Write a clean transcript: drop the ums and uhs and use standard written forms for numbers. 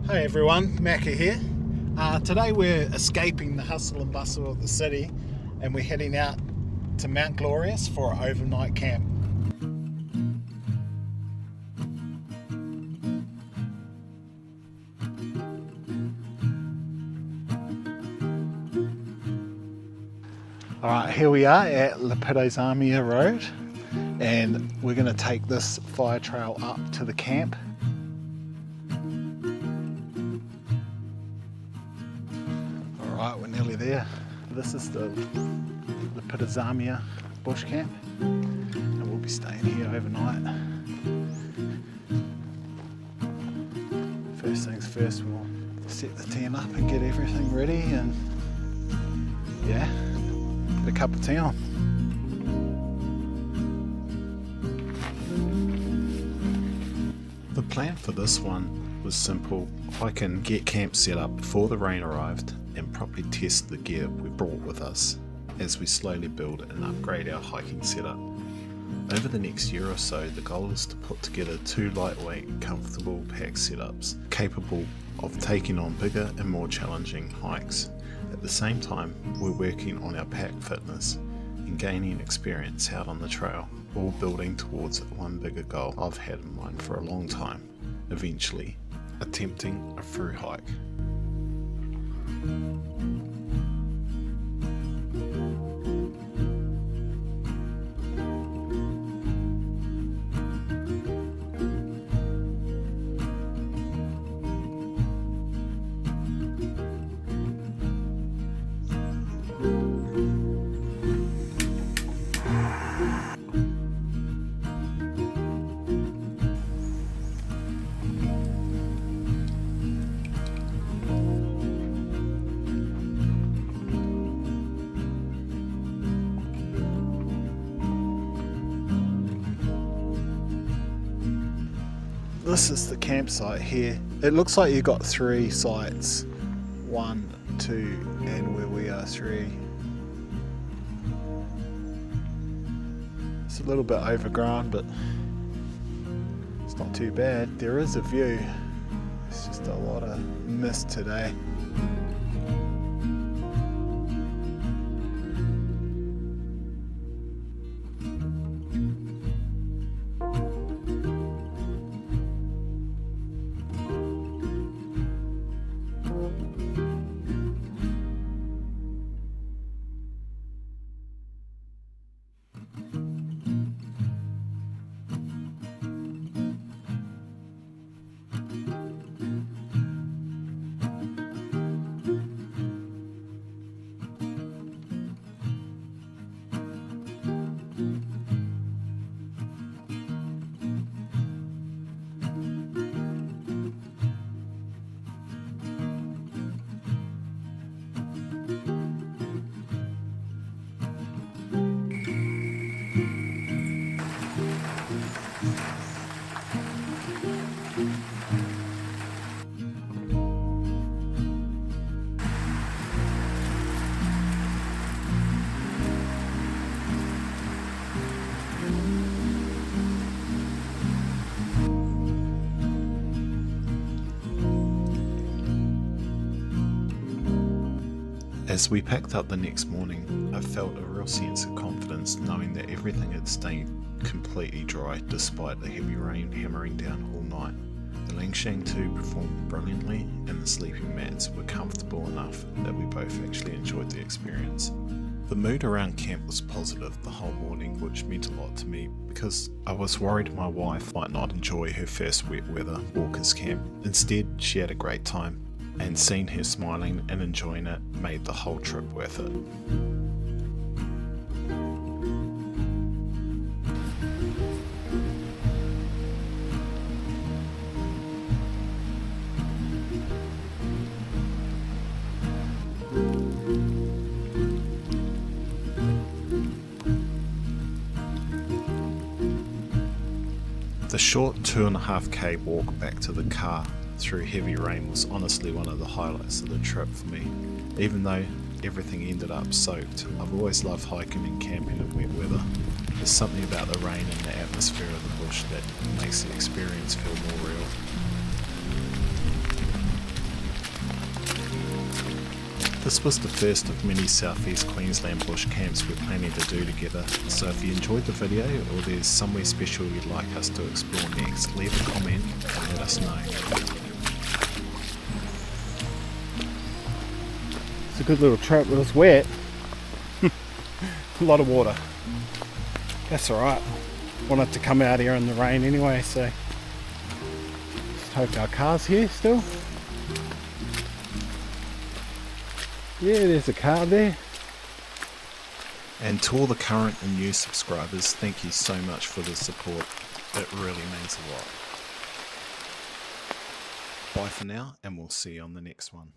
Hey everyone, Macca here. Today we're escaping the hustle and bustle of the city and we're heading out to Mount Glorious for an overnight camp. Alright, here we are at Lepidozamia Road and we're going to take this fire trail up to the camp. Alright, we're nearly there. This is the Lepidozamia Bush Camp and we'll be staying here overnight. First things first, we'll set the tent up and get everything ready and yeah, get a cup of tea on. The plan for this one was simple. I can get camp set up before the rain arrived and properly test the gear we brought with us as we slowly build and upgrade our hiking setup. Over the next year or so, the goal is to put together two lightweight, comfortable pack setups capable of taking on bigger and more challenging hikes. At the same time, we're working on our pack fitness and gaining experience out on the trail, all building towards one bigger goal I've had in mind for a long time, eventually attempting a through hike. This is the campsite here. It looks like you've got three sites. 1, 2, and where we are 3. It's a little bit overgrown, but it's not too bad. There is a view. It's just a lot of mist today. As we packed up the next morning, I felt a real sense of confidence knowing that everything had stayed completely dry despite the heavy rain hammering down all night. The Langshang 2 performed brilliantly and the sleeping mats were comfortable enough that we both actually enjoyed the experience. The mood around camp was positive the whole morning, which meant a lot to me because I was worried my wife might not enjoy her first wet weather walkers camp. Instead, she had a great time, and seeing her smiling and enjoying it made the whole trip worth it. The short 2.5k walk back to the car through heavy rain was honestly one of the highlights of the trip for me. Even though everything ended up soaked, I've always loved hiking and camping in wet weather. There's something about the rain and the atmosphere of the bush that makes the experience feel more real. This was the first of many southeast Queensland bush camps we're planning to do together, so if you enjoyed the video or there's somewhere special you'd like us to explore next, leave a comment and let us know. It's a good little trap, but it's wet. A lot of water. That's alright. Wanted to come out here in the rain anyway, so just hope our car's here still. Yeah, there's a car there. And to all the current and new subscribers, thank you so much for the support. It really means a lot. Bye for now, and we'll see you on the next one.